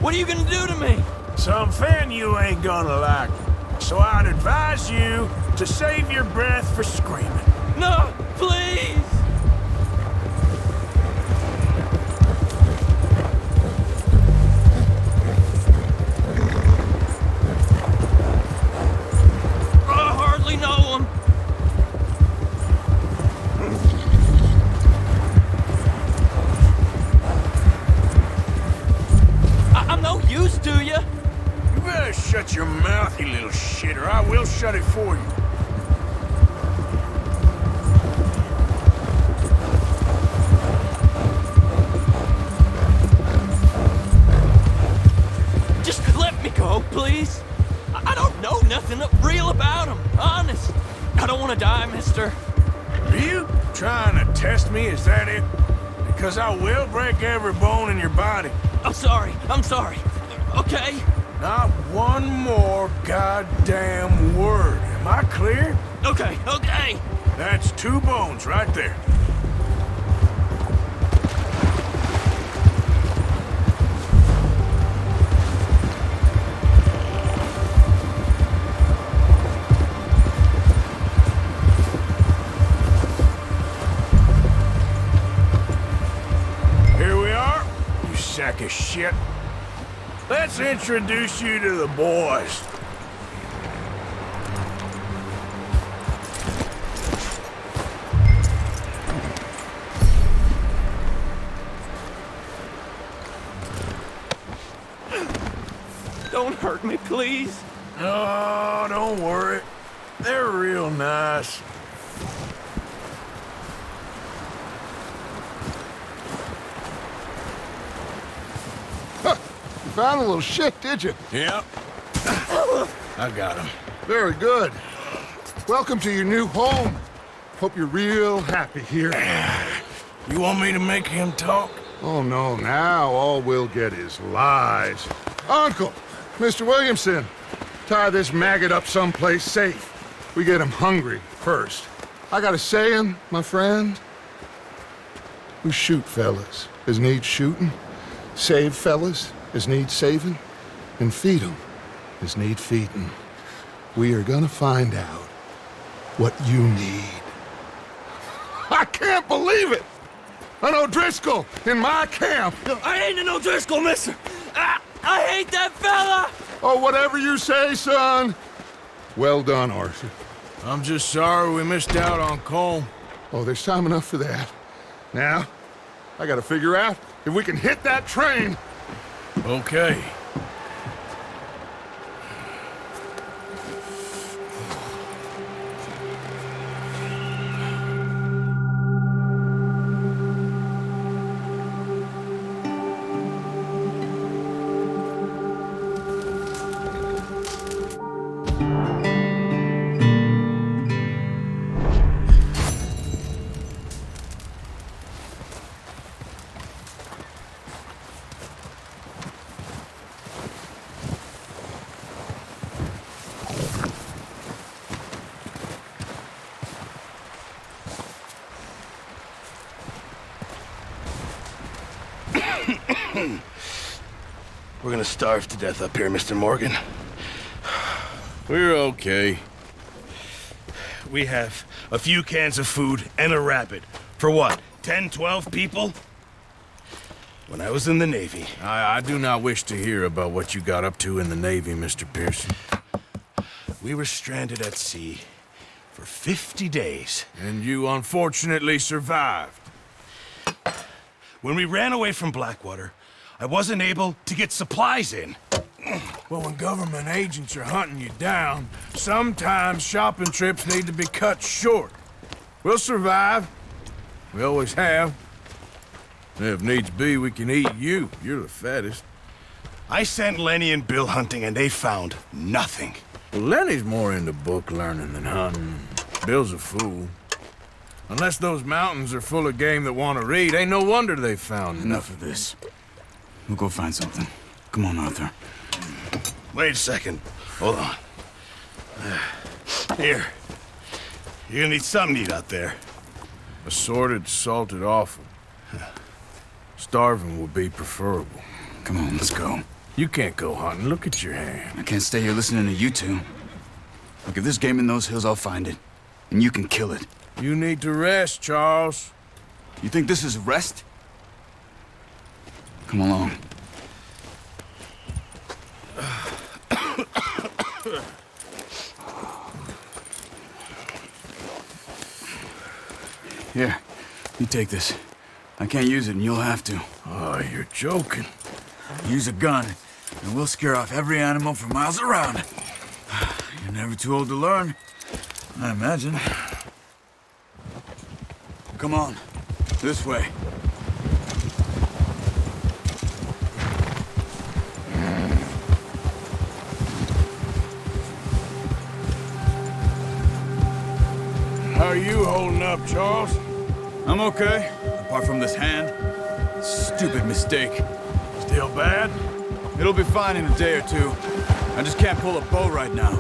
What are you gonna do to me? Something you ain't gonna like. So I'd advise you to save your breath for screaming. No, please! I hardly know him. I'm no use to you. You better shut your mouth, you little shit, or I will shut it for you. Just let me go, please. I don't know nothing real about him, honest. I don't want to die, mister. Are you trying to test me? Is that it? Because I will break every bone in your body. I'm sorry, okay? Not one more goddamn word. Am I clear? Okay. That's 2 bones right there. Here we are, you sack of shit. Let's introduce you to the boys. Don't hurt me, please. Oh, don't worry. They're real nice. You found a little shit, did you? Yep. I got him. Very good. Welcome to your new home. Hope you're real happy here. You want me to make him talk? Oh, no, now all we'll get is lies. Uncle, Mr. Williamson, tie this maggot up someplace safe. We get him hungry first. I got a saying, my friend. We shoot fellas as need shooting, save fellas as need saving, and feed 'em as need feeding. We are gonna find out what you need. I can't believe it! An O'Driscoll in my camp! I ain't an O'Driscoll, mister! I hate that fella! Oh, whatever you say, son. Well done, Arthur. I'm just sorry we missed out on Cole. Oh, there's time enough for that. Now, I gotta figure out if we can hit that train. Okay. We're gonna starve to death up here, Mr. Morgan. We're okay. We have a few cans of food and a rabbit. For what, 10, 12 people? When I was in the Navy... I do not wish to hear about what you got up to in the Navy, Mr. Pearson. We were stranded at sea for 50 days. And you unfortunately survived. When we ran away from Blackwater, I wasn't able to get supplies in. Well, when government agents are hunting you down, sometimes shopping trips need to be cut short. We'll survive. We always have. And if needs be, we can eat you. You're the fattest. I sent Lenny and Bill hunting, and they found nothing. Well, Lenny's more into book learning than hunting. Bill's a fool. Unless those mountains are full of game that want to read, ain't no wonder they found Enough of this. We'll go find something. Come on, Arthur. Wait a second. Hold on. Here. You're gonna need something to eat out there. Assorted, salted offal. Starving would be preferable. Come on, let's go. You can't go hunting. Look at your hand. I can't stay here listening to you two. Look, if there's game in those hills, I'll find it. And you can kill it. You need to rest, Charles. You think this is rest? Come along. Here, you take this. I can't use it, and you'll have to. Oh, you're joking. Use a gun, and we'll scare off every animal for miles around. You're never too old to learn, I imagine. Come on, this way. How are you holding up, Charles? I'm okay, apart from this hand. Stupid mistake. Still bad? It'll be fine in a day or two. I just can't pull a bow right now.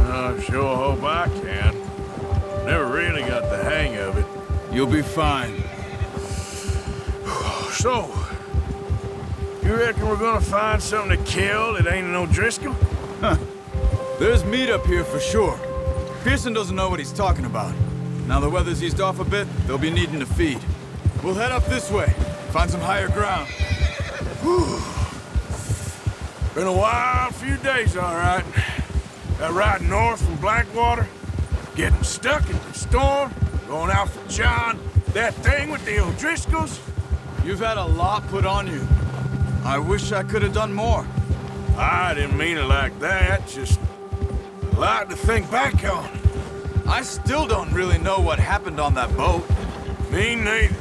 I sure hope I can. Never really got the hang of it. You'll be fine. So, you reckon we're gonna find something to kill that ain't no Driscoll? There's meat up here for sure. Pearson doesn't know what he's talking about. Now the weather's eased off a bit, they'll be needing to feed. We'll head up this way, find some higher ground. Been a wild few days, all right. That ride north from Blackwater, getting stuck in the storm, going out for John, that thing with the O'Driscolls. You've had a lot put on you. I wish I could have done more. I didn't mean it like that, just a lot to think back on. I still don't really know what happened on that boat. Me neither.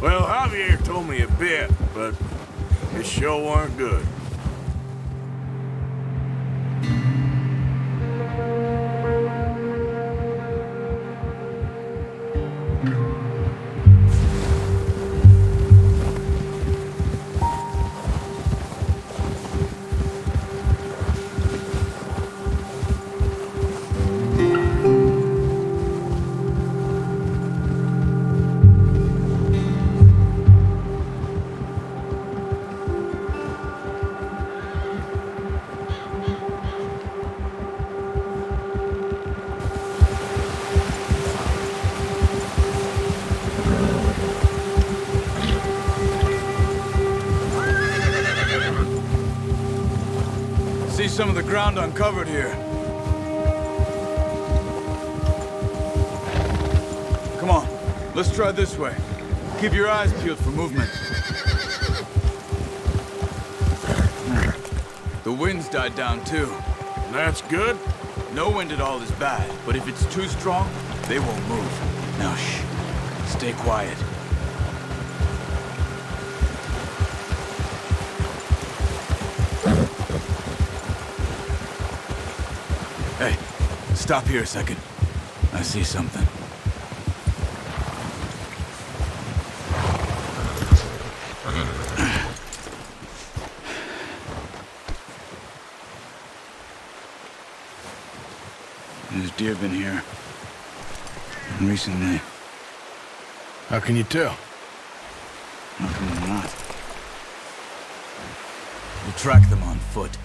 Well, Javier told me a bit, but it sure weren't good. See some of the ground uncovered here. Come on, let's try this way. Keep your eyes peeled for movement. The wind's died down too. That's good. No wind at all is bad, but if it's too strong, they won't move. Now shh, stay quiet. Hey, stop here a second. I see something. There's deer been here. Recently. How can you tell? How come they're not? We'll track them on foot.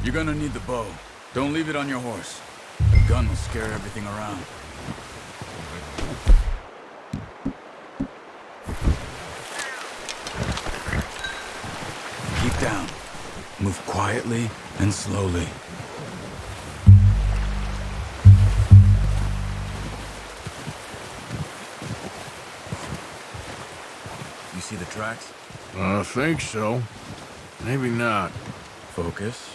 You're gonna need the bow. Don't leave it on your horse. The gun will scare everything around. Keep down. Move quietly and slowly. You see the tracks? I think so. Maybe not. Focus.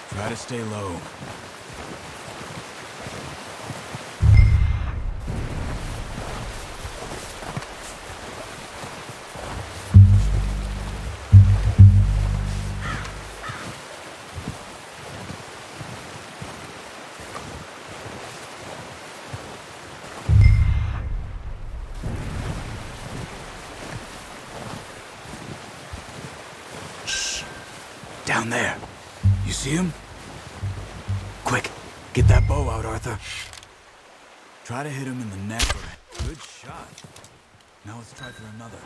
Try to stay low. Down there. You see him? Quick, get that bow out, Arthur. Try to hit him in the neck or... Good shot. Now let's try for another.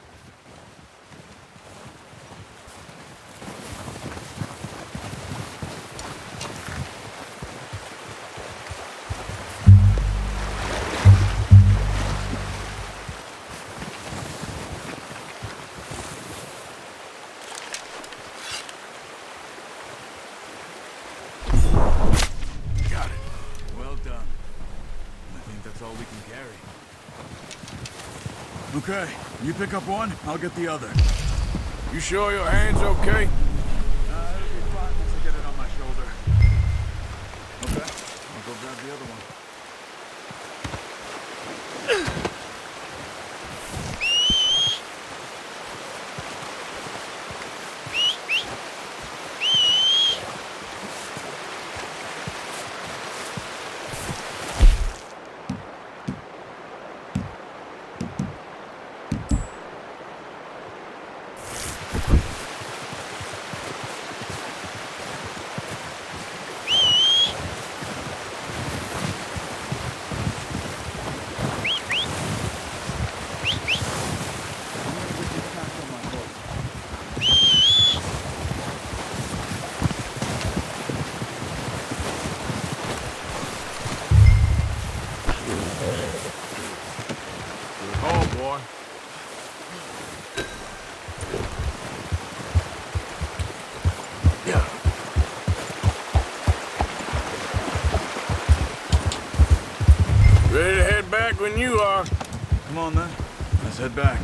Okay, you pick up one, I'll get the other. You sure your hand's okay? It'll be fine once I get it on my shoulder. Okay, I'll go grab the other one. Oh, boy. Yeah. Ready to head back when you are. Come on then, let's head back.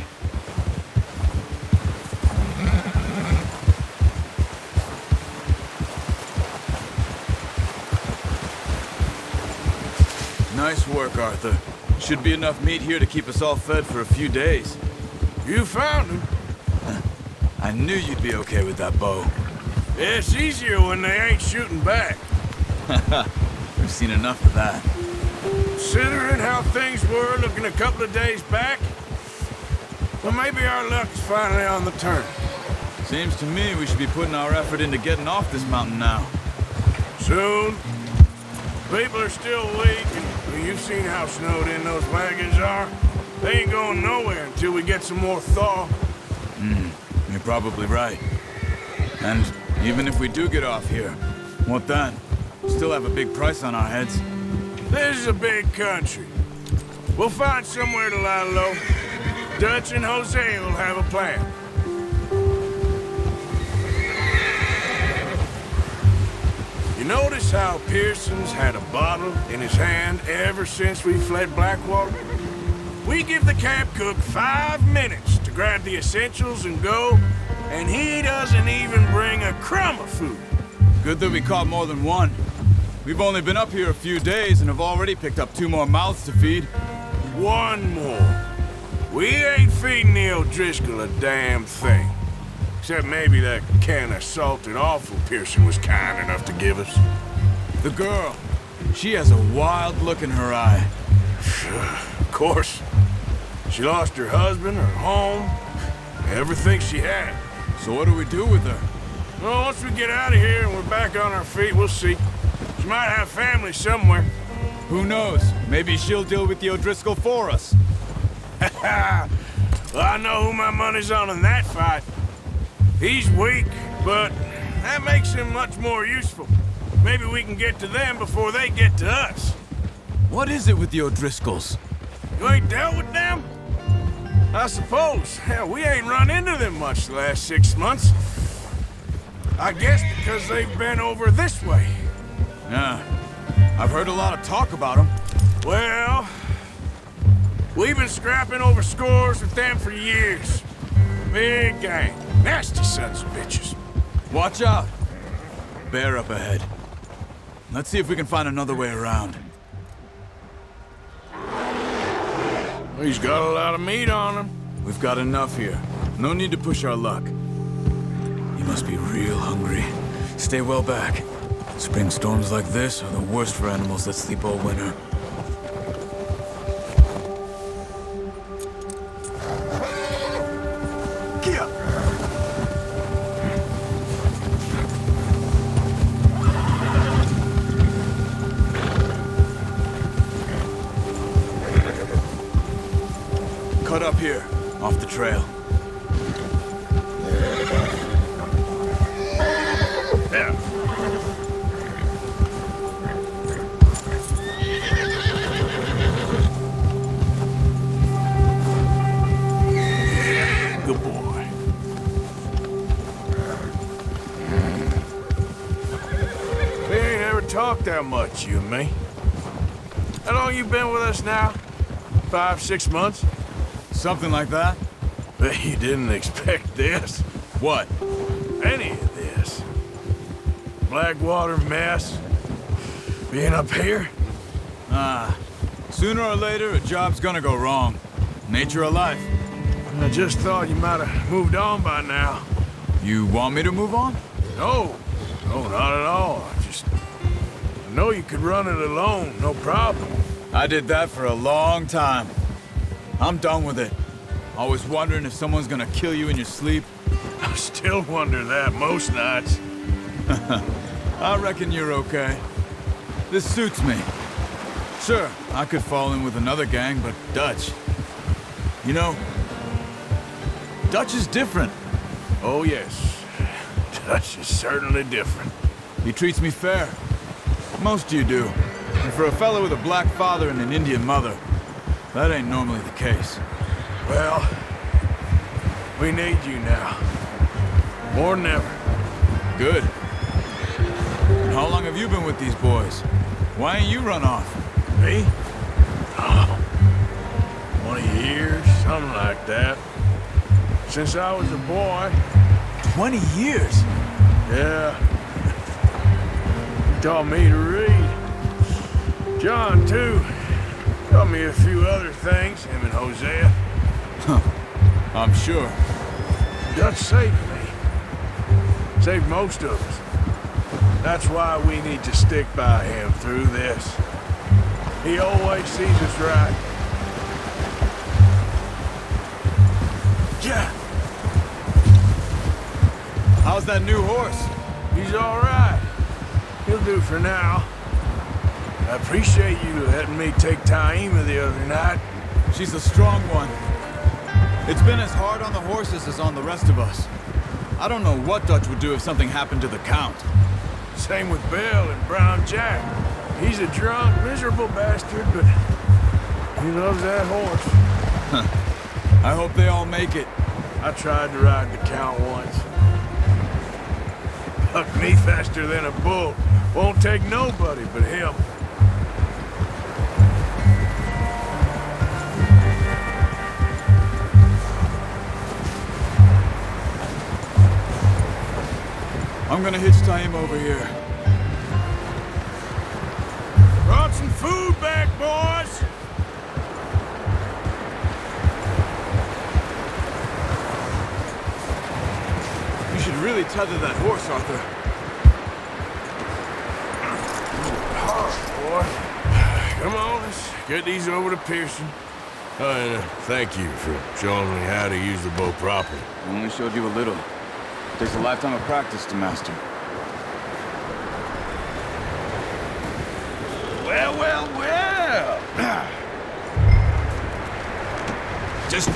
Nice work, Arthur. Should be enough meat here to keep us all fed for a few days. You found him. I knew you'd be okay with that bow. It's easier when they ain't shooting back. We've seen enough of that. Considering how things were looking a couple of days back, well, maybe our luck's finally on the turn. Seems to me we should be putting our effort into getting off this mountain now. Soon. People are still weak, and well, you've seen how snowed in those wagons are. They ain't going nowhere until we get some more thaw. You're probably right. And even if we do get off here, what then? We still have a big price on our heads. This is a big country. We'll find somewhere to lie low. Dutch and Jose will have a plan. You notice how Pearson's had a bottle in his hand ever since we fled Blackwater? We give the camp cook 5 minutes to grab the essentials and go, and he doesn't even bring a crumb of food. Good that we caught more than one. We've only been up here a few days and have already picked up 2 more mouths to feed. One more. We ain't feeding the O'Driscoll a damn thing. Except maybe that can of salted offal Pearson was kind enough to give us. The girl, she has a wild look in her eye. Of course. She lost her husband, her home, everything she had. So what do we do with her? Well, once we get out of here and we're back on our feet, we'll see. She might have family somewhere. Who knows? Maybe she'll deal with the O'Driscoll for us. Well, I know who my money's on in that fight. He's weak, but that makes him much more useful. Maybe we can get to them before they get to us. What is it with the O'Driscolls? You ain't dealt with them? I suppose. Hell, we ain't run into them much the last 6 months. I guess because they've been over this way. Yeah, I've heard a lot of talk about them. Well, we've been scrapping over scores with them for years. Big gang. Nasty sons of bitches. Watch out. Bear up ahead. Let's see if we can find another way around. He's got a lot of meat on him. We've got enough here. No need to push our luck. You must be real hungry. Stay well back. Spring storms like this are the worst for animals that sleep all winter. cut up here, off the trail. Yeah. Good boy. We ain't ever talked that much, you and me. How long you been with us now? 5, 6 months? Something like that? Bet you didn't expect this. What? Any of this. Blackwater mess. Being up here? Sooner or later, a job's gonna go wrong. Nature of life. I just thought you might have moved on by now. You want me to move on? No, not at all. I know you could run it alone, no problem. I did that for a long time. I'm done with it. Always wondering if someone's gonna kill you in your sleep. I still wonder that most nights. I reckon you're okay. This suits me. Sure, I could fall in with another gang, but Dutch... You know, Dutch is different. Oh, yes. Dutch is certainly different. He treats me fair. Most of you do. And for a fellow with a black father and an Indian mother, that ain't normally the case. Well, we need you now. More than ever. Good. And how long have you been with these boys? Why ain't you run off? Me? Oh, 20 years, something like that. Since I was a boy. 20 years? Yeah. He taught me to read. John, too. Taught me a few other things, him and Hosea. I'm sure. Dutch saved me. Saved most of us. That's why we need to stick by him through this. He always sees us right. Yeah. How's that new horse? He's all right. He'll do for now. I appreciate you letting me take Taima the other night. She's a strong one. It's been as hard on the horses as on the rest of us. I don't know what Dutch would do if something happened to the Count. Same with Bill and Brown Jack. He's a drunk, miserable bastard, but he loves that horse. I hope they all make it. I tried to ride the Count once. Bucked me faster than a bull. Won't take nobody but him. I'm gonna hitch Taima over here. Brought some food back, boys! You should really tether that horse, Arthur. Boy. Come on, let's get these over to Pearson. And thank you for showing me how to use the bow properly. I only showed you a little. Takes a lifetime of practice to master. Well. Just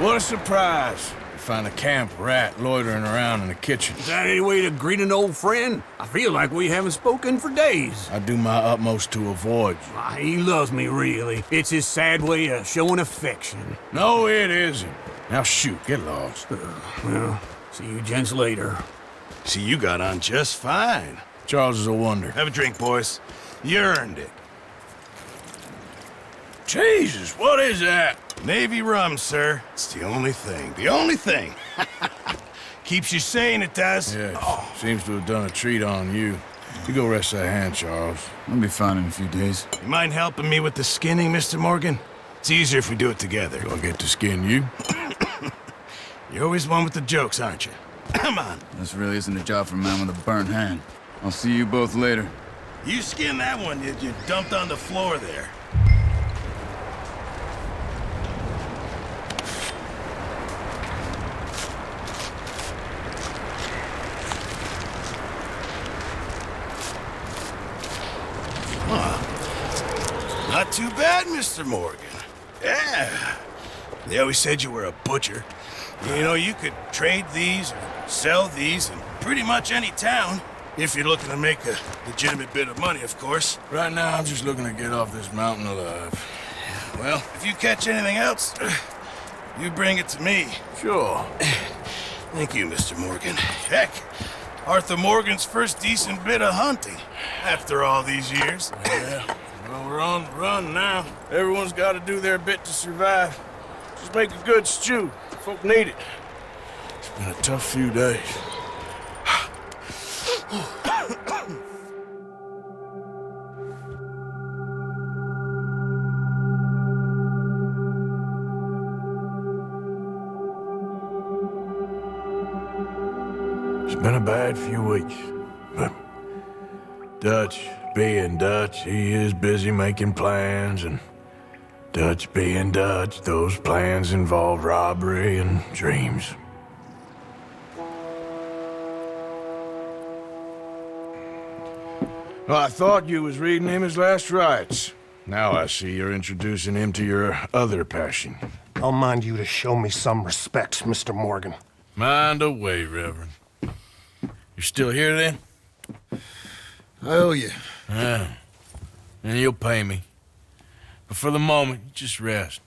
what a surprise. Find a camp rat loitering around in the kitchen. Is that any way to greet an old friend? I feel like we haven't spoken for days. I do my utmost to avoid you. He loves me, really. It's his sad way of showing affection. No, it isn't. Now shoot, get lost. Well, see you gents later. See, you got on just fine. Charles is a wonder. Have a drink, boys. You earned it. Jesus, what is that? Navy rum, sir. It's the only thing. The only thing. Keeps you sane, it does. Yes, seems to have done a treat on you. You go rest that hand, Charles. I'll be fine in a few days. You mind helping me with the skinning, Mr. Morgan? It's easier if we do it together. Do I get to skin you? You're always one with the jokes, aren't you? Come on. This really isn't a job for a man with a burnt hand. I'll see you both later. You skinned that one that you dumped on the floor there. Not too bad, Mr. Morgan. Yeah. They always said you were a butcher. You know, you could trade these or sell these in pretty much any town. If you're looking to make a legitimate bit of money, of course. Right now, I'm just looking to get off this mountain alive. Well, if you catch anything else, you bring it to me. Sure. Thank you, Mr. Morgan. Heck, Arthur Morgan's first decent bit of hunting after all these years. Yeah, well, we're on the run now. Everyone's got to do their bit to survive. Just make a good stew. Folk need it. It's been a tough few days. It's been a bad few weeks, but Dutch being Dutch, he is busy making plans, and Dutch being Dutch, those plans involve robbery and dreams. Well, I thought you was reading him his last rites. Now I see you're introducing him to your other passion. I'll mind you to show me some respect, Mr. Morgan. Mind away, Reverend. You're still here, then? I owe you. Yeah. And you'll pay me. But for the moment, just rest.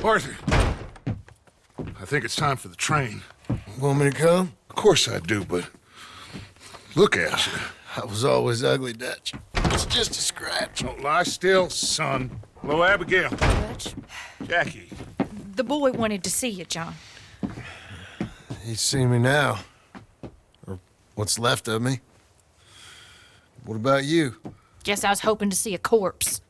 Arthur, I think it's time for the train. Want me to come? Of course I do, but look at you. I was always ugly, Dutch. It's just a scratch. Don't lie still, son. Hello, Abigail. Dutch, Jackie. the boy wanted to see you, John. He's seen me now. Or what's left of me. What about you? Guess I was hoping to see a corpse.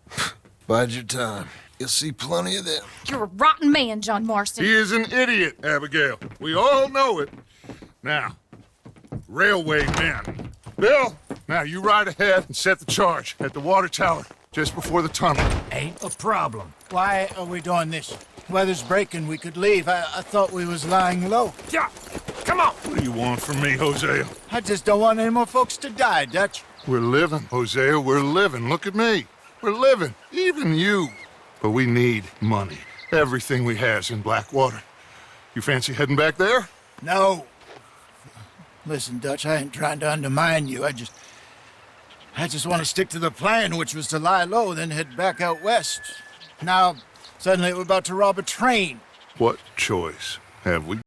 Bide your time. You'll see plenty of them. You're a rotten man, John Marston. He is an idiot, Abigail. We all know it. Now, railway men. Bill, now you ride ahead and set the charge at the water tower just before the tunnel. Ain't a problem. Why are we doing this? Weather's breaking. We could leave. I thought we was lying low. Yeah, come on. What do you want from me, Hosea? I just don't want any more folks to die, Dutch. We're living, Hosea. We're living. Look at me. We're living. Even you. But we need money. Everything we has in Blackwater. You fancy heading back there? No. Listen, Dutch, I ain't trying to undermine you. I just want to stick to the plan, which was to lie low, then head back out west. Now, suddenly we're about to rob a train. What choice have we?